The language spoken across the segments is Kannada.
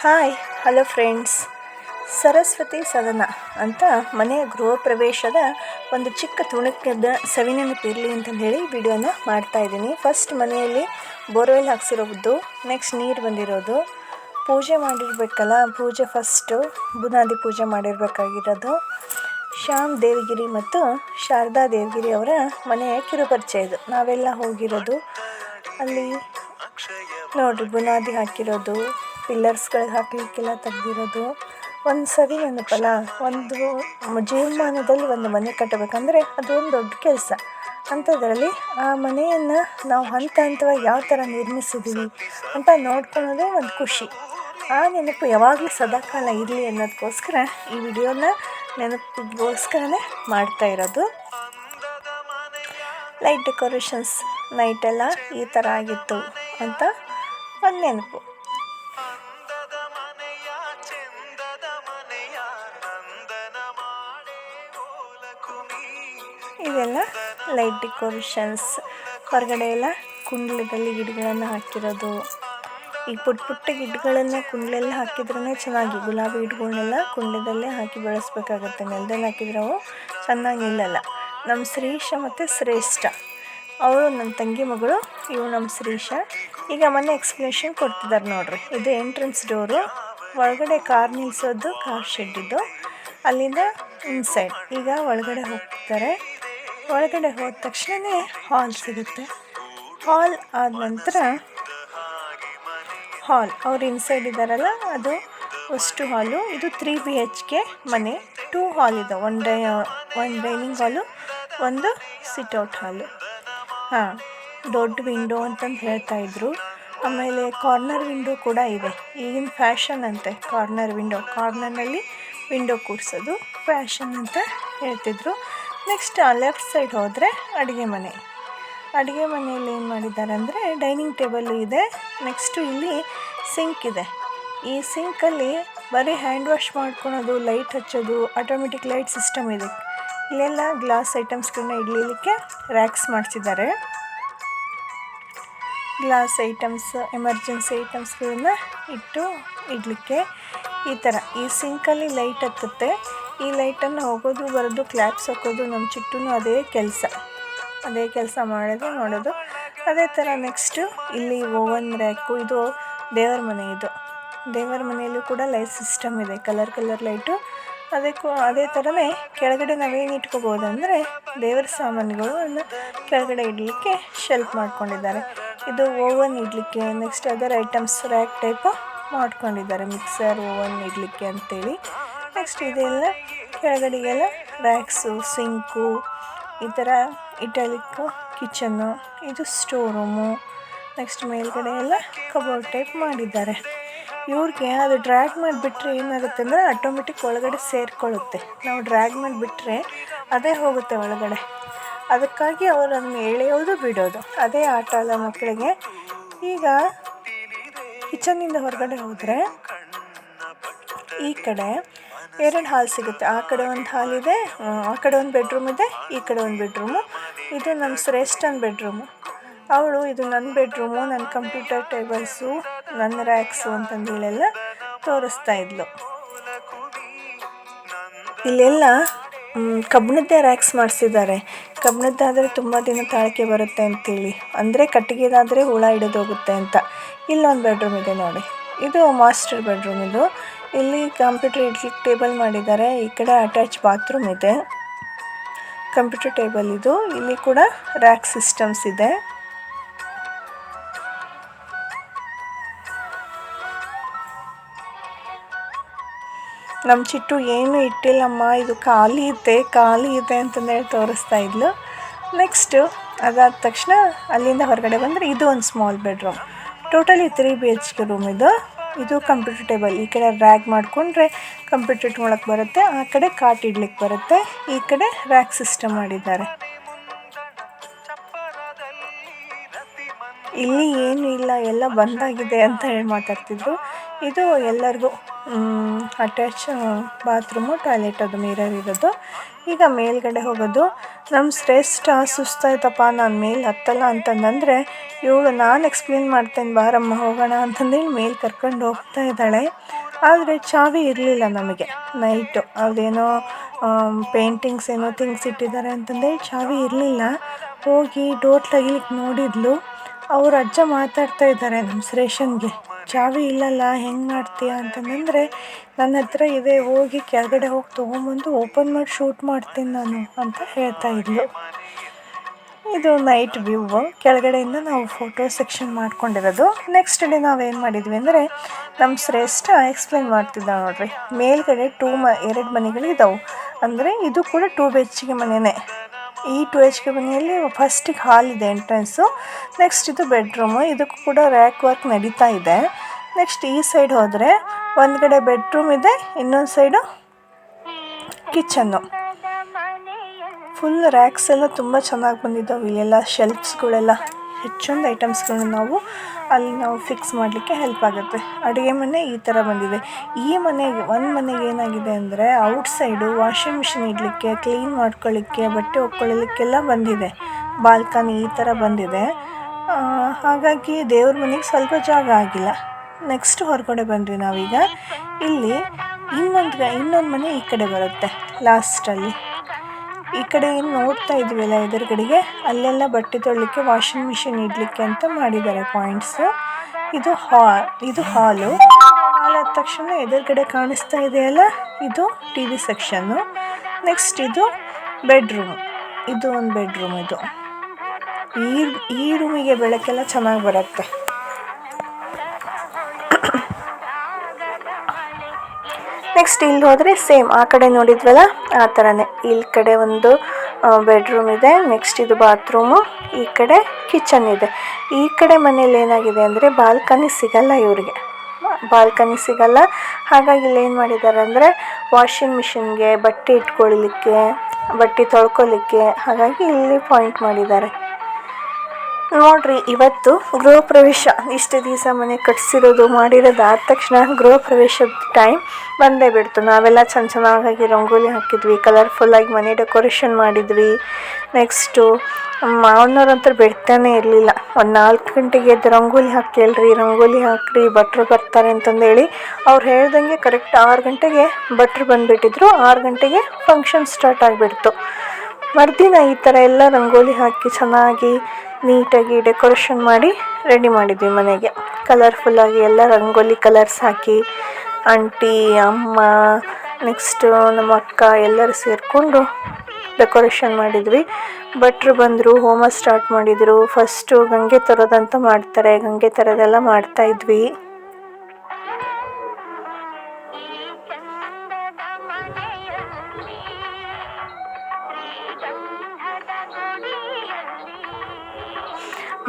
Hi hello friends. ಸರಸ್ವತಿ ಸದನ ಅಂತ ಮನೆಯ ಗೃಹ ಪ್ರವೇಶದ ಒಂದು ಚಿಕ್ಕ ತುಣುಕದ ಸವಿನೆನಪಿರಲಿ ಅಂತಂದು ಹೇಳಿ ವಿಡಿಯೋನ ಮಾಡ್ತಾಯಿದ್ದೀನಿ. ಫಸ್ಟ್ ಮನೆಯಲ್ಲಿ ಬೋರ್ವೆಲ್ ಹಾಕ್ಸಿರೋದು, ನೆಕ್ಸ್ಟ್ ನೀರು ಬಂದಿರೋದು, ಪೂಜೆ ಮಾಡಿರಬೇಕಲ್ಲ, ಪೂಜೆ ಫಸ್ಟು ಬುನಾದಿ ಪೂಜೆ ಮಾಡಿರಬೇಕಾಗಿರೋದು. ಶ್ಯಾಮ್ ದೇವಗಿರಿ ಮತ್ತು ಶಾರದಾ ದೇವಗಿರಿ ಅವರ ಮನೆಯ ಕಿರುಪರಿಚಯ ಇದು. ನಾವೆಲ್ಲ ಹೋಗಿರೋದು ಅಲ್ಲಿ ನೋಡಿರಿ, ಬುನಾದಿ ಹಾಕಿರೋದು, ಪಿಲ್ಲರ್ಸ್ಗಳಿಗೆ ಹಾಕಲಿಕ್ಕೆಲ್ಲ ತೆಗ್ದಿರೋದು. ಒಂದು ಸವಿ ನೆನಪಲ್ಲ, ಒಂದು ಜೀವಮಾನದಲ್ಲಿ ಒಂದು ಮನೆ ಕಟ್ಟಬೇಕಂದ್ರೆ ಅದೊಂದು ದೊಡ್ಡ ಕೆಲಸ. ಅಂಥದ್ರಲ್ಲಿ ಆ ಮನೆಯನ್ನು ನಾವು ಹಂತ ಹಂತವಾಗಿ ಯಾವ ಥರ ನಿರ್ಮಿಸಿದ್ದೀವಿ ಅಂತ ನೋಡ್ಕೊಳ್ಳೋದೇ ಒಂದು ಖುಷಿ. ಆ ನೆನಪು ಯಾವಾಗಲೂ ಸದಾಕಾಲ ಇರಲಿ ಅನ್ನೋದಕ್ಕೋಸ್ಕರ ಈ ವಿಡಿಯೋನ ನೆನಪಿಗೋಸ್ಕರನೇ ಮಾಡ್ತಾಯಿರೋದು. ಲೈಟ್ ಡೆಕೋರೇಷನ್ಸ್ ನೈಟೆಲ್ಲ ಈ ಥರ ಆಗಿತ್ತು ಅಂತ ಒಂದು ನೆನಪು. ಇದೆಲ್ಲ ಲೈಟ್ ಡೆಕೋರೇಷನ್ಸ್. ಹೊರಗಡೆ ಎಲ್ಲ ಕುಂಡಲದಲ್ಲಿ ಗಿಡಗಳನ್ನು ಹಾಕಿರೋದು. ಈ ಪುಟ್ಟ ಗಿಡಗಳನ್ನೇ ಕುಂಡಲೆಲ್ಲ ಹಾಕಿದ್ರೇ ಚೆನ್ನಾಗಿ, ಗುಲಾಬಿ ಗಿಡಗಳನ್ನೆಲ್ಲ ಕುಂಡದಲ್ಲೇ ಹಾಕಿ ಬೆಳೆಸ್ಬೇಕಾಗತ್ತೆ. ನೆಲದಲ್ಲಿ ಹಾಕಿದ್ರೆ ಅವು ಚೆನ್ನಾಗಿ ನಿಲ್ಲಲ್ಲ. ನಮ್ಮ ಶ್ರೀಶ ಮತ್ತು ಶ್ರೇಷ್ಠ ಅವರು ನನ್ನ ತಂಗಿ ಮಗಳು, ಇವು ನಮ್ಮ ಶ್ರೀಶ. ಈಗ ಮೊನ್ನೆ ಎಕ್ಸ್ಪ್ಲನೇಷನ್ ಕೊಡ್ತಿದ್ದಾರೆ ನೋಡ್ರಿ. ಇದು ಎಂಟ್ರೆನ್ಸ್ ಡೋರು. ಒಳಗಡೆ ಕಾರ್ ನಿಲ್ಲಿಸೋದು, ಕಾರ್ ಶೆಡ್ಡಿದ್ದು. ಅಲ್ಲಿಂದ ಇನ್ಸೈಡ್ ಈಗ ಒಳಗಡೆ ಹೋಗ್ತಾರೆ. ಒಳಗಡೆ ಹೋದ ತಕ್ಷಣವೇ ಹಾಲ್ ಸಿಗುತ್ತೆ. ಹಾಲ್ ಆದ ನಂತರ ಹಾಲ್ ಅವ್ರು ಇನ್ಸೈಡ್ ಇದ್ದಾರಲ್ಲ, ಅದು ಅಷ್ಟು ಹಾಲು. ಇದು 3 BHK ಮನೆ. 2 ಹಾಲ್ ಇದೆ, ಒಂದು ಡೈನಿಂಗ್ ಹಾಲು, ಒಂದು ಸಿಟ್ಔಟ್ ಹಾಲು. ದೊಡ್ಡ ವಿಂಡೋ ಅಂತಂದು ಹೇಳ್ತಾಯಿದ್ರು. ಆಮೇಲೆ ಕಾರ್ನರ್ ವಿಂಡೋ ಕೂಡ ಇದೆ. ಈಗಿನ ಫ್ಯಾಷನ್ ಅಂತೆ ಕಾರ್ನರ್ ವಿಂಡೋ, ಕಾರ್ನರ್ನಲ್ಲಿ ವಿಂಡೋ ಕೂರಿಸೋದು ಫ್ಯಾಷನ್ ಅಂತ ಹೇಳ್ತಿದ್ರು. ನೆಕ್ಸ್ಟ್ ಲೆಫ್ಟ್ ಸೈಡ್ ಹೋದರೆ ಅಡುಗೆ ಮನೆ. ಅಡುಗೆ ಮನೆಯಲ್ಲಿ ಏನು ಮಾಡಿದ್ದಾರೆ ಅಂದರೆ ಡೈನಿಂಗ್ ಟೇಬಲ್ಲು ಇದೆ. ನೆಕ್ಸ್ಟು ಇಲ್ಲಿ ಸಿಂಕ್ ಇದೆ. ಈ ಸಿಂಕಲ್ಲಿ ಬರೀ ಹ್ಯಾಂಡ್ ವಾಶ್ ಮಾಡ್ಕೊಳೋದು, ಲೈಟ್ ಹಚ್ಚೋದು, ಆಟೋಮೆಟಿಕ್ ಲೈಟ್ ಸಿಸ್ಟಮ್ ಇದೆ. ಇಲ್ಲೆಲ್ಲ ಗ್ಲಾಸ್ ಐಟಮ್ಸ್ಗಳನ್ನ ಇಡಲಿಕ್ಕೆ ರ್ಯಾಕ್ಸ್ ಮಾಡಿಸಿದ್ದಾರೆ. ಗ್ಲಾಸ್ ಐಟಮ್ಸ್, ಎಮರ್ಜೆನ್ಸಿ ಐಟಮ್ಸ್ಗಳನ್ನ ಇಡಲಿಕ್ಕೆ ಈ ಥರ. ಈ ಸಿಂಕಲ್ಲಿ ಲೈಟ್ ಹತ್ತುತ್ತೆ. ಈ ಲೈಟನ್ನು ಹೋಗೋದು ಬರೋದು, ಕ್ಲ್ಯಾಪ್ಸ್ ಹಾಕೋದು, ನಮ್ಮ ಚಿಟ್ಟೂ ಅದೇ ಕೆಲಸ ಮಾಡೋದು ನೋಡೋದು. ಅದೇ ಥರ ನೆಕ್ಸ್ಟು ಇಲ್ಲಿ ಓವನ್ ರ್ಯಾಕು. ಇದು ದೇವರ ಮನೆ. ಇದು ದೇವರ ಮನೆಯಲ್ಲೂ ಕೂಡ ಲೈಟ್ ಸಿಸ್ಟಮ್ ಇದೆ, ಕಲರ್ ಲೈಟು. ಅದೇ ಥರನೇ ಕೆಳಗಡೆ ನಾವೇನು ಇಟ್ಕೋಬೋದು ಅಂದರೆ ದೇವರ ಸಾಮಾನುಗಳು ಕೆಳಗಡೆ ಇಡಲಿಕ್ಕೆ ಶೆಲ್ಫ್ ಮಾಡ್ಕೊಂಡಿದ್ದಾರೆ. ಇದು ಓವನ್ ಇಡಲಿಕ್ಕೆ, next other items rack type ಮಾಡ್ಕೊಂಡಿದ್ದಾರೆ, ಮಿಕ್ಸರ್, ಓವನ್ ಇಡಲಿಕ್ಕೆ ಅಂತೇಳಿ. ನೆಕ್ಸ್ಟ್ ಇದೆಲ್ಲ ಕೆಳಗಡೆಗೆಲ್ಲ ರ್ಯಾಕ್ಸು, ಸಿಂಕು, ಈ ಥರ ಇಟಲಿಕ್ಕು, ಕಿಚನ್ನು, ಇದು ಸ್ಟೋರ್ ರೂಮು. ನೆಕ್ಸ್ಟ್ ಮೇಲ್ಗಡೆ ಎಲ್ಲ ಕಬೋರ್ಡ್ ಟೈಪ್ ಮಾಡಿದ್ದಾರೆ. ಇವ್ರಿಗೆ ಅದು ಡ್ರ್ಯಾಗ್ ಮಾಡಿಬಿಟ್ರೆ ಏನಾಗುತ್ತೆ ಅಂದರೆ ಆಟೋಮೆಟಿಕ್ ಒಳಗಡೆ ಸೇರಿಕೊಳ್ಳುತ್ತೆ. ನಾವು ಡ್ರ್ಯಾಗ್ ಮಾಡಿಬಿಟ್ರೆ ಅದೇ ಹೋಗುತ್ತೆ ಒಳಗಡೆ. ಅದಕ್ಕಾಗಿ ಅವರು ಅದನ್ನು ಎಳೆಯೋದು ಬಿಡೋದು, ಅದೇ ಆಟ ಅಲ್ಲ ಮಕ್ಕಳಿಗೆ. ಈಗ ಕಿಚನ್ನಿಂದ ಹೊರಗಡೆ ಹೋದರೆ ಈ ಕಡೆ 2 ಹಾಲ್ ಸಿಗುತ್ತೆ. ಆ ಕಡೆ ಒಂದು ಹಾಲ್ ಇದೆ, ಆ ಕಡೆ ಒಂದು ಬೆಡ್ರೂಮ್ ಇದೆ, ಈ ಕಡೆ ಒಂದು ಬೆಡ್ರೂಮು. ಇದು ನಮ್ಮ ಶ್ರೇಷ್ಠನ ಬೆಡ್ರೂಮು. ಅವಳು ಇದು ನನ್ನ ಬೆಡ್ರೂಮು, ನನ್ನ ಕಂಪ್ಯೂಟರ್ ಟೇಬಲ್ಸು, ನನ್ನ ರ್ಯಾಕ್ಸು ಅಂತಂದೇಳೆಲ್ಲ ತೋರಿಸ್ತಾ ಇದ್ಲು. ಇಲ್ಲೆಲ್ಲ ಕಬ್ಬಿಣದ್ದೇ ರ್ಯಾಕ್ಸ್ ಮಾಡಿಸಿದ್ದಾರೆ. ಕಬ್ಬಿಣದ್ದಾದರೆ ತುಂಬ ದಿನ ತಾಳಿಕೆ ಬರುತ್ತೆ ಅಂತೇಳಿ, ಅಂದರೆ ಕಟ್ಟಿಗೆದಾದರೆ ಹುಳ ಹಿಡಿದೋಗುತ್ತೆ ಅಂತ. ಇಲ್ಲೊಂದು ಬೆಡ್ರೂಮ್ ಇದೆ ನೋಡಿ, ಇದು ಮಾಸ್ಟರ್ ಬೆಡ್ರೂಮ್. ಇದು ಇಲ್ಲಿ ಕಂಪ್ಯೂಟರ್ ಇಡ್ಲಿಕ್ಕೆ ಟೇಬಲ್ ಮಾಡಿದ್ದಾರೆ. ಈ ಕಡೆ ಅಟ್ಯಾಚ್ ಬಾತ್ರೂಮ್ ಇದೆ, ಕಂಪ್ಯೂಟರ್ ಟೇಬಲ್ ಇದು. ಇಲ್ಲಿ ಕೂಡ ರ್ಯಾಕ್ ಸಿಸ್ಟಮ್ಸ್ ಇದೆ. ನಮ್ಮ ಚಿಟ್ಟು ಏನು ಇಟ್ಟಿಲ್ಲಮ್ಮ, ಇದು ಖಾಲಿ ಇದೆ ಅಂತಂದೇಳಿ ತೋರಿಸ್ತಾ ಇದ್ಲು. ನೆಕ್ಸ್ಟು ಅದಾದ ತಕ್ಷಣ ಅಲ್ಲಿಂದ ಹೊರಗಡೆ ಬಂದರೆ ಇದು ಒಂದು small bedroom. Totally 3 BHK room ಇದು ಕಂಪ್ಯೂಟರ್ ಟೇಬಲ್. ಈ ಕಡೆ ರ್ಯಾಗ್ ಮಾಡಿಕೊಂಡ್ರೆ ಕಂಪ್ಯೂಟರ್ ಇಟ್ಕೊಳಕ್ಕೆ ಬರುತ್ತೆ, ಆ ಕಡೆ ಕಾಟ್ ಇಡ್ಲಿಕ್ಕೆ ಬರುತ್ತೆ, ಈ ಕಡೆ ರ್ಯಾಕ್ ಸಿಸ್ಟಮ್ ಮಾಡಿದ್ದಾರೆ. ಇಲ್ಲಿ ಏನೂ ಇಲ್ಲ, ಎಲ್ಲ ಬಂದಾಗಿದೆ ಅಂತ ಹೇಳಿ ಮಾತಾಡ್ತಿದ್ರು. ಇದು ಎಲ್ಲರಿಗೂ ಅಟ್ಯಾಚ್ ಬಾತ್ರೂಮು, ಟಾಯ್ಲೆಟ್, ಅದು ಮಿರರ್ ಇರೋದು. ಈಗ ಮೇಲ್ಗಡೆ ಹೋಗೋದು. ನಮ್ಮ ಶ್ರೇಷ್ಠ ಸುಸ್ತಾಯ್ತಪ್ಪ, ನಾನು ಮೇಲೆ ಹತ್ತಲ್ಲ ಅಂತಂದರೆ ಇವಳು ನಾನು ಎಕ್ಸ್ಪ್ಲೇನ್ ಮಾಡ್ತೇನೆ ಬಾರಮ್ಮ ಹೋಗೋಣ ಅಂತಂದೇಳಿ ಮೇಲೆ ಕರ್ಕೊಂಡು ಹೋಗ್ತಾ ಇದ್ದಾಳೆ. ಆದರೆ ಚಾವಿ ಇರಲಿಲ್ಲ ನಮಗೆ. ನೈಟು ಅದೇನೋ ಪೇಂಟಿಂಗ್ಸ್ ಏನೋ ಥಿಂಗ್ಸ್ ಇಟ್ಟಿದ್ದಾರೆ ಅಂತಂದೇಳಿ ಚಾವಿ ಇರಲಿಲ್ಲ. ಹೋಗಿ ಡೋರ್ ತೆಗಿಲಿಕ್ಕೆ ನೋಡಿದ್ಲು. ಅವ್ರ ಅಜ್ಜ ಮಾತಾಡ್ತಾ ಇದ್ದಾರೆ ನಮ್ಮ ಶ್ರೇಷನ್ಗೆ, ಚಾವಿ ಇಲ್ಲಲ್ಲ ಹೆಂಗೆ ಮಾಡ್ತೀಯ ಅಂತಂದರೆ, ನನ್ನ ಹತ್ರ ಇದೆ, ಹೋಗಿ ಕೆಳಗಡೆ ಹೋಗಿ ತೊಗೊಂಬಂದು ಓಪನ್ ಮಾಡಿ ಶೂಟ್ ಮಾಡ್ತೀನಿ ನಾನು ಅಂತ ಹೇಳ್ತಾ ಇದ್ಲು. ಇದು ನೈಟ್ ವ್ಯೂ. ಕೆಳಗಡೆಯಿಂದ ನಾವು ಫೋಟೋ ಸೆಕ್ಷನ್ ಮಾಡ್ಕೊಂಡಿರೋದು. ನೆಕ್ಸ್ಟ್ ಡೇ ನಾವೇನು ಮಾಡಿದ್ವಿ ಅಂದರೆ, ನಮ್ಮ ಶ್ರೇಷ್ಠ ಎಕ್ಸ್ಪ್ಲೇನ್ ಮಾಡ್ತಿದ್ದ ನೋಡ್ರಿ. ಮೇಲ್ಗಡೆ 2 ಮನೆಗಳಿದ್ದಾವೆ. ಅಂದರೆ ಇದು ಕೂಡ 2 BHK ಮನೆಯೇ. ಈ 2 BHK ಮನೆಯಲ್ಲಿ ಫಸ್ಟಿಗೆ ಹಾಲ್ ಇದೆ ಎಂಟ್ರೆನ್ಸು. ನೆಕ್ಸ್ಟ್ ಇದು ಬೆಡ್ರೂಮು. ಇದಕ್ಕೂ ಕೂಡ ರ್ಯಾಕ್ ವರ್ಕ್ ನಡೀತಾ ಇದೆ. ನೆಕ್ಸ್ಟ್ ಈ ಸೈಡ್ ಹೋದರೆ ಒಂದು ಕಡೆ ಬೆಡ್ರೂಮ್ ಇದೆ, ಇನ್ನೊಂದು ಸೈಡು ಕಿಚನ್ನು. ಫುಲ್ ರ್ಯಾಕ್ಸ್ ಎಲ್ಲ ತುಂಬ ಚೆನ್ನಾಗಿ ಬಂದಿದ್ದಾವೆ. ಇಲ್ಲೆಲ್ಲ ಶೆಲ್ಫ್ಸ್ಗಳೆಲ್ಲ ಹೆಚ್ಚೊಂದು ಐಟಮ್ಸ್ಗಳನ್ನ ನಾವು ಫಿಕ್ಸ್ ಮಾಡಲಿಕ್ಕೆ ಹೆಲ್ಪ್ ಆಗುತ್ತೆ. ಅಡುಗೆ ಮನೆ ಈ ಥರ ಬಂದಿದೆ. ಈ ಮನೆಗೆ ಮನೆಗೆ ಏನಾಗಿದೆ ಅಂದರೆ, ಔಟ್ಸೈಡು ವಾಷಿಂಗ್ ಮಿಷಿನ್ ಇಡಲಿಕ್ಕೆ, ಕ್ಲೀನ್ ಮಾಡ್ಕೊಳ್ಳಿಕ್ಕೆ, ಬಟ್ಟೆ ಒಕ್ಕೊಳ್ಳಲಿಕ್ಕೆಲ್ಲ ಬಂದಿದೆ. ಬಾಲ್ಕನಿ ಈ ಥರ ಬಂದಿದೆ. ಹಾಗಾಗಿ ದೇವ್ರ ಮನೆಗೆ ಸ್ವಲ್ಪ ಜಾಗ ಆಗಿಲ್ಲ. ನೆಕ್ಸ್ಟ್ ಹೊರಗಡೆ ಬಂದ್ವಿ ನಾವೀಗ. ಇಲ್ಲಿ ಇನ್ನೊಂದು ಮನೆ ಈ ಕಡೆ ಬರುತ್ತೆ ಲಾಸ್ಟಲ್ಲಿ. ಈ ಕಡೆ ಏನು ನೋಡ್ತಾ ಇದ್ವಿಲ್ಲ ಎದುರುಗಡೆಗೆ, ಅಲ್ಲೆಲ್ಲ ಬಟ್ಟೆ ತೊಳಲಿಕ್ಕೆ, ವಾಷಿಂಗ್ ಮಿಷಿನ್ ಇಡಲಿಕ್ಕೆ ಅಂತ ಮಾಡಿದ್ದಾರೆ ಪಾಯಿಂಟ್ಸು. ಇದು ಹಾಲು. ಹಾಲ್ ಆದ ತಕ್ಷಣ ಎದುರುಗಡೆ ಕಾಣಿಸ್ತಾ ಇದೆಯಲ್ಲ, ಇದು TV ಸೆಕ್ಷನ್ನು. ನೆಕ್ಸ್ಟ್ ಇದು ಬೆಡ್ರೂಮ್. ಇದು ಒಂದು ಬೆಡ್ರೂಮ್. ಇದು ಈ ರೂಮಿಗೆ ಬೆಳಕೆಲ್ಲ ಚೆನ್ನಾಗಿ ಬರುತ್ತೆ. ನೆಕ್ಸ್ಟ್ ಇಲ್ಲಿ ಹೋದರೆ ಸೇಮ್ ಆ ಕಡೆ ನೋಡಿದ್ವಲ್ಲ ಆ ಥರನೇ. ಇಲ್ಲಿ ಕಡೆ ಒಂದು ಬೆಡ್ರೂಮ್ ಇದೆ. ನೆಕ್ಸ್ಟ್ ಇದು ಬಾತ್ರೂಮು. ಈ ಕಡೆ ಕಿಚನ್ ಇದೆ. ಈ ಕಡೆ ಮನೇಲಿ ಏನಾಗಿದೆ ಅಂದರೆ, ಬಾಲ್ಕನಿ ಸಿಗಲ್ಲ ಇವರಿಗೆ. ಹಾಗಾಗಿ ಇಲ್ಲಿ ಏನು ಮಾಡಿದ್ದಾರೆ ಅಂದರೆ, ವಾಷಿಂಗ್ ಮಿಷಿನ್ಗೆ, ಬಟ್ಟೆ ಇಟ್ಕೊಳ್ಳಲಿಕ್ಕೆ, ಬಟ್ಟೆ ತೊಳ್ಕೊಲಿಕ್ಕೆ, ಹಾಗಾಗಿ ಇಲ್ಲಿ ಪಾಯಿಂಟ್ ಮಾಡಿದ್ದಾರೆ ನೋಡ್ರಿ. ಇವತ್ತು ಗೃಹ ಪ್ರವೇಶ. ಇಷ್ಟು ದಿವಸ ಮನೆ ಕಟ್ಸಿರೋದು ಮಾಡಿರೋದು ಆದ ತಕ್ಷಣ ಗೃಹ ಪ್ರವೇಶದ ಟೈಮ್ ಬಂದೇ ಬಿಡ್ತು. ನಾವೆಲ್ಲ ಚೆನ್ನಾಗಿ ರಂಗೋಲಿ ಹಾಕಿದ್ವಿ, ಕಲರ್ಫುಲ್ಲಾಗಿ ಮನೆ ಡೆಕೋರೇಷನ್ ಮಾಡಿದ್ವಿ. ನೆಕ್ಸ್ಟು ಮಾವನವ್ರಂತೂ ಬಿಡ್ತಾನೆ ಇರಲಿಲ್ಲ. ಒಂದು 4 ಗಂಟೆಗೆ ಎದ್ದು ರಂಗೋಲಿ ಹಾಕ್ರಿ ಭಟ್ರು ಬರ್ತಾರೆ ಅಂತಂದೇಳಿ ಅವ್ರು ಹೇಳ್ದಂಗೆ ಕರೆಕ್ಟ್ 6 ಗಂಟೆಗೆ ಭಟ್ರು ಬಂದುಬಿಟ್ಟಿದ್ರು. 6 ಗಂಟೆಗೆ ಫಂಕ್ಷನ್ ಸ್ಟಾರ್ಟ್ ಆಗಿಬಿಡ್ತು. ಮರುದಿನ ಈ ಥರ ಎಲ್ಲ ರಂಗೋಲಿ ಹಾಕಿ ಚೆನ್ನಾಗಿ ನೀಟಾಗಿ ಡೆಕೋರೇಷನ್ ಮಾಡಿ ರೆಡಿ ಮಾಡಿದ್ವಿ ಮನೆಗೆ. ಕಲರ್ಫುಲ್ಲಾಗಿ ಎಲ್ಲ ರಂಗೋಲಿ ಕಲರ್ಸ್ ಹಾಕಿ, ಆಂಟಿ, ಅಮ್ಮ, ನೆಕ್ಸ್ಟು ನಮ್ಮ ಅಕ್ಕ ಎಲ್ಲರೂ ಸೇರಿಕೊಂಡು ಡೆಕೋರೇಷನ್ ಮಾಡಿದ್ವಿ. ಭಟ್ರು ಬಂದರು, ಹೋಮ ಸ್ಟಾರ್ಟ್ ಮಾಡಿದರು. ಫಸ್ಟು ಗಂಗೆ ತರೋದಂತ ಮಾಡ್ತಾರೆ, ಗಂಗೆ ತರೋದೆಲ್ಲ ಮಾಡ್ತಾಯಿದ್ವಿ.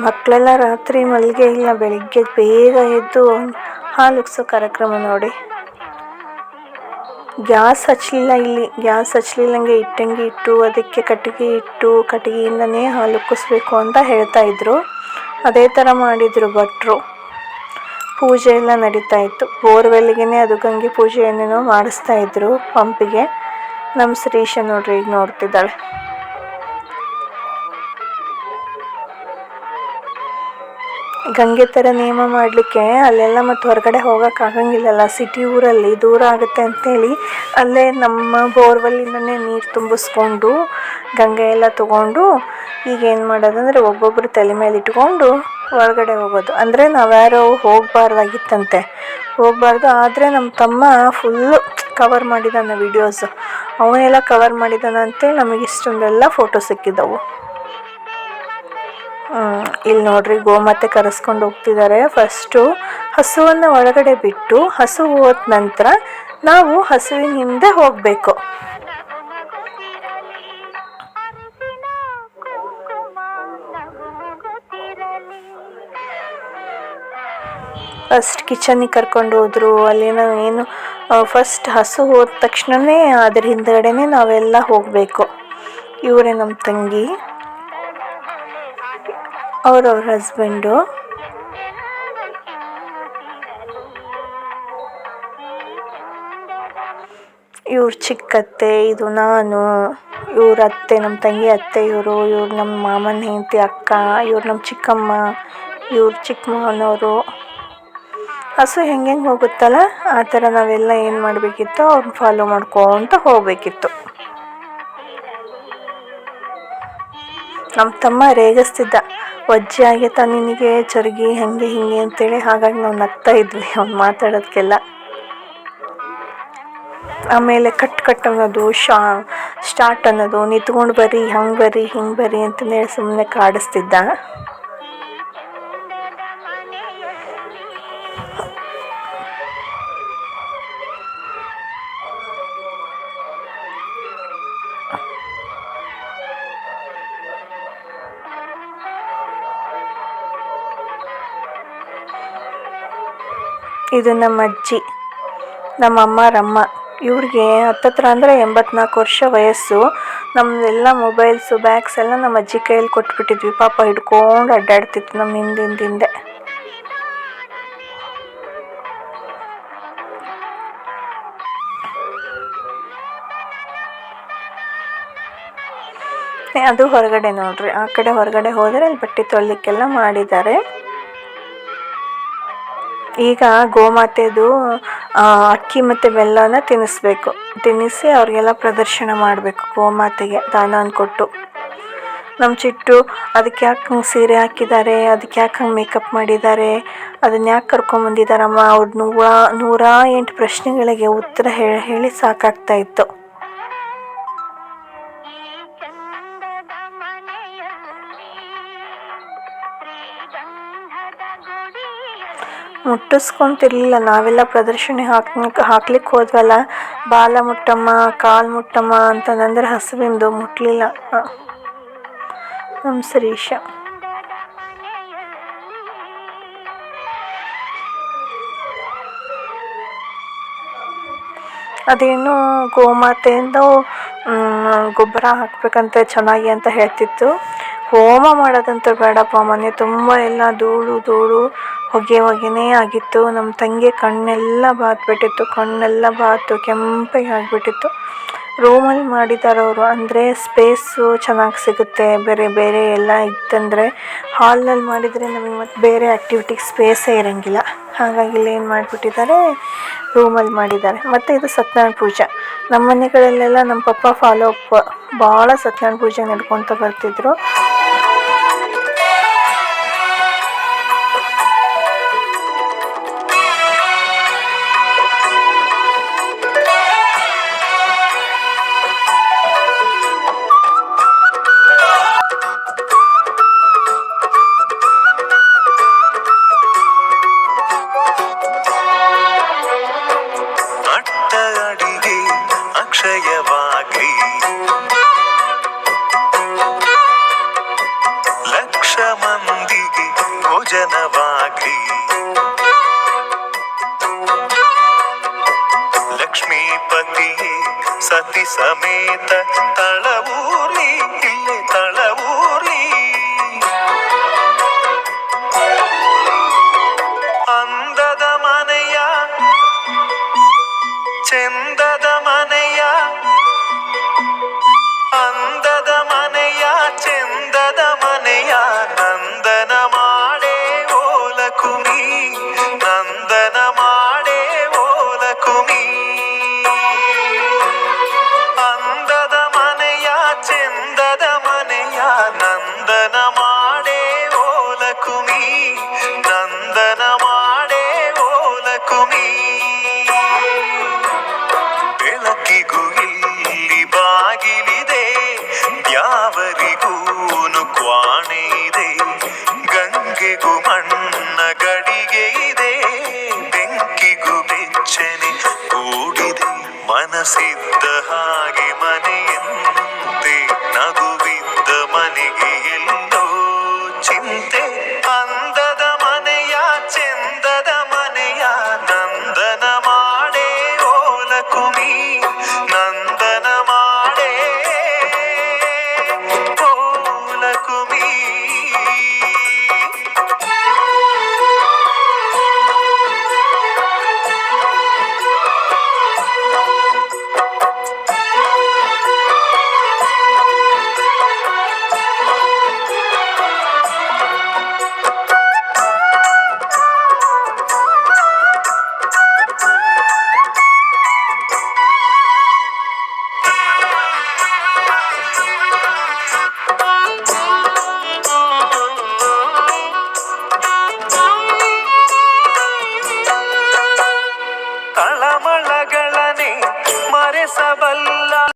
ಮಕ್ಕಳೆಲ್ಲ ರಾತ್ರಿ ಮಲ್ಲಿಗೆ ಇಲ್ಲ, ಬೆಳಿಗ್ಗೆ ಬೇಗ ಎದ್ದು ಹಾಲು ಉಗ್ಸೋ ಕಾರ್ಯಕ್ರಮ ನೋಡಿ. ಗ್ಯಾಸ್ ಹಚ್ಚಲಿಲ್ಲಂಗೆ ಇಟ್ಟಂಗೆ ಇಟ್ಟು ಅದಕ್ಕೆ ಕಟ್ಟಿಗೆ ಇಟ್ಟು ಕಟ್ಟಿಗೆಯಿಂದನೇ ಹಾಲು ಉಕ್ಕಿಸ್ಬೇಕು ಅಂತ ಹೇಳ್ತಾ ಇದ್ರು. ಅದೇ ಥರ ಮಾಡಿದರು ಭಟ್ರು. ಪೂಜೆ ಎಲ್ಲ ನಡೀತಾ ಇತ್ತು. ಬೋರ್ವೆಲ್ಗೆ ಅದು ಗಂಗೆ ಪೂಜೆ ಏನೇನೋ ಮಾಡಿಸ್ತಾ ಇದ್ರು ಪಂಪಿಗೆ. ನಮ್ಮ ಶ್ರೀಶ ನೋಡ್ರಿ ಈಗ ನೋಡ್ತಿದ್ದಾಳೆ. ಗಂಗೆ ಥರ ನೇಮ ಮಾಡಲಿಕ್ಕೆ ಅಲ್ಲೆಲ್ಲ ಮತ್ತು ಹೊರಗಡೆ ಹೋಗೋಕ್ಕಾಗಂಗಿಲ್ಲಲ್ಲ, ಸಿಟಿ ಊರಲ್ಲಿ ದೂರ ಆಗುತ್ತೆ ಅಂಥೇಳಿ ಅಲ್ಲೇ ನಮ್ಮ ಬೋರ್ವೆಲ್ಲಿಂದನೇ ನೀರು ತುಂಬಿಸ್ಕೊಂಡು ಗಂಗೆ ಎಲ್ಲ ತೊಗೊಂಡು ಈಗೇನು ಮಾಡೋದಂದರೆ ಒಬ್ಬೊಬ್ಬರು ತಲೆ ಮೇಲೆ ಇಟ್ಕೊಂಡು ಹೊರಗಡೆ ಹೋಗೋದು. ಅಂದರೆ ನಾವ್ಯಾರೋ ಹೋಗಬಾರ್ದು. ಆದರೆ ನಮ್ಮ ತಮ್ಮ ಫುಲ್ಲು ಕವರ್ ಮಾಡಿದ್ದಾನೆ ವೀಡಿಯೋಸು. ಅವನ್ನೆಲ್ಲ ಕವರ್ ಮಾಡಿದ್ದಾನೆ ಅಂತೇಳಿ ನಮಗೆ ಇಷ್ಟೊಂದೆಲ್ಲ ಫೋಟೋ ಸಿಕ್ಕಿದ್ದವು. ಇಲ್ಲಿ ನೋಡ್ರಿ ಗೋಮಾತೆ ಕರೆಸ್ಕೊಂಡು ಹೋಗ್ತಿದ್ದಾರೆ. ಫಸ್ಟು ಹಸುವನ್ನು ಒಳಗಡೆ ಬಿಟ್ಟು ಹಸು ಹೋದ ನಂತರ ನಾವು ಹಸುವಿನ ಹಿಂದೆ ಹೋಗಬೇಕು. ಫಸ್ಟ್ ಕಿಚನ್ನಿಗೆ ಕರ್ಕೊಂಡು ಹೋದ್ರು. ಅಲ್ಲೇನೋ ಏನು ಫಸ್ಟ್ ಹಸು ಹೋದ ತಕ್ಷಣವೇ ಅದ್ರ ಹಿಂದ್ಗಡೆನೇ ನಾವೆಲ್ಲ ಹೋಗಬೇಕು. ಇವರೇ ನಮ್ಮ ತಂಗಿ, ಅವ್ರವ್ರ ಹಸ್ಬೆಂಡು. ಇವ್ರ ಚಿಕ್ಕತ್ತೆ, ಇದು ನಾನು, ಇವ್ರ ಅತ್ತೆ, ನಮ್ಮ ತಂಗಿ ಅತ್ತೆ, ಇವರು ನಮ್ಮ ಮಾಮನ ಹೆಂಡತಿ ಅಕ್ಕ, ಇವ್ರು ನಮ್ಮ ಚಿಕ್ಕಮ್ಮ, ಇವ್ರ ಚಿಕ್ಕ ಮಾವನವರು. ಹಸು ಹೆಂಗೆ ಹೋಗುತ್ತಲ್ಲ ಆ ಥರ ನಾವೆಲ್ಲ ಏನು ಮಾಡಬೇಕಿತ್ತು, ಅವ್ರನ್ನ ಫಾಲೋ ಮಾಡ್ಕೊತ ಹೋಗಬೇಕಿತ್ತು. ನಮ್ಮ ತಮ್ಮ ರೇಗಿಸ್ತಿದ್ದ, ವಜ್ಜೆ ಆಗೈತ ನಿನಗೆ ಚರ್ಗಿ ಹಾಗೆ ಹೀಗೆ ಅಂತೇಳಿ. ಹಾಗಾಗಿ ನಾವು ನಗ್ತಾ ಇದ್ವಿ ಅವ್ನು ಮಾತಾಡೋದಕ್ಕೆಲ್ಲ. ಆಮೇಲೆ ಕಟ್ ಅನ್ನೋದು, ಸ್ಟಾರ್ಟ್ ಅನ್ನೋದು, ನಿಂತ್ಕೊಂಡು ಬರ್ರಿ, ಹಂಗೆ ಬರ್ರಿ, ಹಿಂಗೆ ಬರ್ರಿ ಅಂತಂದೇಳಿ ಸುಮ್ಮನೆ ಕಾಡಿಸ್ತಿದ್ದ. ಇದು ನಮ್ಮ ಅಜ್ಜಿ, ನಮ್ಮಮ್ಮ ರಮ್ಮ. ಇವ್ರಿಗೆ ಹತ್ತತ್ರ ಅಂದರೆ 84 ವರ್ಷ ವಯಸ್ಸು. ನಮ್ಮದೆಲ್ಲ ಮೊಬೈಲ್ಸು, ಬ್ಯಾಗ್ಸ್ ಎಲ್ಲ ನಮ್ಮ ಅಜ್ಜಿ ಕೈಯಲ್ಲಿ ಕೊಟ್ಬಿಟ್ಟಿದ್ವಿ. ಪಾಪ ಹಿಡ್ಕೊಂಡು ಅಡ್ಡಾಡ್ತಿತ್ತು ನಮ್ಮ ಹಿಂದೆ. ಅದು ಹೊರಗಡೆ ನೋಡ್ರಿ, ಆ ಕಡೆ ಹೊರಗಡೆ ಹೋದರೆ ಅಲ್ಲಿ ಬಟ್ಟೆ ತೊಳಿಲಿಕ್ಕೆಲ್ಲ ಮಾಡಿದ್ದಾರೆ. ಈಗ ಗೋಮಾತೆದು ಅಕ್ಕಿ ಮತ್ತು ಬೆಲ್ಲನ ತಿನ್ನಿಸಿ ಅವ್ರಿಗೆಲ್ಲ ಪ್ರದರ್ಶನ ಮಾಡಬೇಕು. ಗೋಮಾತೆಗೆ ದಾನ ಕೊಟ್ಟು. ನಮ್ಮ ಚಿಟ್ಟು ಅದಕ್ಕೆ ಯಾಕೆ ಹಂಗೆ ಸೀರೆ ಹಾಕಿದ್ದಾರೆ, ಅದಕ್ಕೆ ಯಾಕೆ ಹಂಗೆ ಮೇಕಪ್ ಮಾಡಿದ್ದಾರೆ, ಅದನ್ನ ಯಾಕೆ ಕರ್ಕೊಂಬಂದಿದ್ದಾರಮ್ಮ, ಅವ್ರ 108 ಪ್ರಶ್ನೆಗಳಿಗೆ ಉತ್ತರ ಹೇಳಿ ಸಾಕಾಗ್ತಾಯಿತ್ತು. ಮುಟ್ಟಿಸ್ಕೊಂತಿರ್ಲಿಲ್ಲ. ನಾವೆಲ್ಲ ಪ್ರದರ್ಶನ ಹಾಕ್ಲಿಕ್ಕೆ ಹೋದ್ವಲ್ಲ, ಬಾಲ ಮುಟ್ಟಮ್ಮ, ಕಾಲು ಮುಟ್ಟಮ್ಮ ಅಂತಂದ್ರೆ ಹಸುವಿಂದು ಮುಟ್ಟಲಿಲ್ಲ ನಮ್ಮ ಶ್ರೀಶ. ಅದೇನು ಗೋಮಾತೆಯಿಂದ ಗೊಬ್ಬರ ಹಾಕ್ಬೇಕಂತ ಚೆನ್ನಾಗಿ ಅಂತ ಹೇಳ್ತಿತ್ತು. ಹೋಮ ಮಾಡೋದಂತ ಬೇಡಪ್ಪ, ಮನೆ ತುಂಬ ಎಲ್ಲ ಧೂಳು ಹೊಗೆನೇ ಆಗಿತ್ತು. ನಮ್ಮ ತಂಗಿ ಕಣ್ಣೆಲ್ಲ ಬಾತು ಕೆಂಪಗೆ ಆಗಿಬಿಟ್ಟಿತ್ತು. ರೂಮಲ್ಲಿ ಮಾಡಿದ್ದಾರೆ ಅವರು, ಅಂದರೆ ಸ್ಪೇಸು ಚೆನ್ನಾಗಿ ಸಿಗುತ್ತೆ. ಬೇರೆ ಎಲ್ಲ ಇತ್ತಂದರೆ ಹಾಲ್ನಲ್ಲಿ ಮಾಡಿದರೆ ನಮಗೆ ಮತ್ತು ಬೇರೆ ಆ್ಯಕ್ಟಿವಿಟಿಗೆ ಸ್ಪೇಸೇ ಇರೋಂಗಿಲ್ಲ. ಹಾಗಾಗಿ ಇಲ್ಲಿ ಏನು ಮಾಡಿಬಿಟ್ಟಿದ್ದಾರೆ, ರೂಮಲ್ಲಿ ಮಾಡಿದ್ದಾರೆ. ಮತ್ತು ಇದು ಸತ್ಯನಾರಾಯಣ ಪೂಜೆ. ನಮ್ಮ ಮನೆಗಳಲ್ಲೆಲ್ಲ ನಮ್ಮ ಪಪ್ಪ ಫಾಲೋ ಅಪ್ ಭಾಳ ಸತ್ಯನಾರಾಯಣ ಪೂಜೆ ನಡ್ಕೊತ ಬರ್ತಿದ್ರು. ಭೋಜನವಾಗ್ಲಿ ಲಕ್ಷ್ಮೀಪತಿಯೇ ಸತಿ ಸಮೇತ ತಳವೂರ್ಲಿ ಇಲ್ಲೇ ತಳವೂರ್ಲಿ. ಅಂದದ ಮನೆಯ ಚೆಂದದ ಮನೆಯ, ಅಂದದ ಮನೆಯ ಚೆಂದದ ಮನೆಯ ನಂದನ ಮಾಡೇ ಓಲಕುಮಿ, ನಂದನ ಮಾಡೇ ಓಲಕುಮಿ. ಅಂದದ ಮನೆಯ ಚೆಂದದ ಮನೆಯ ನಂದನ ಮಾಡೇ ಓಲಕುಮಿ, ನಂದನ ಮಾಡೇ ಓಲಕುಮಿ. ಬೆಳಕಿಗೂ ಇಲ್ಲಿ ಬಾಗಿಲಿದೆ, ಯಾವರಿಗೂನು ಕ್ವಾಣೆ ಇದೆ. ಗಂಗೆಗೂ ಮಣ್ಣ ಗಡಿಗೆ ಇದೆ, ಬೆಂಕಿಗೂ ಬೆಚ್ಚನೆ ಕೂಡಿದೆ. ಮನಸ್ಸಿದ್ದ ಹಾಗೆ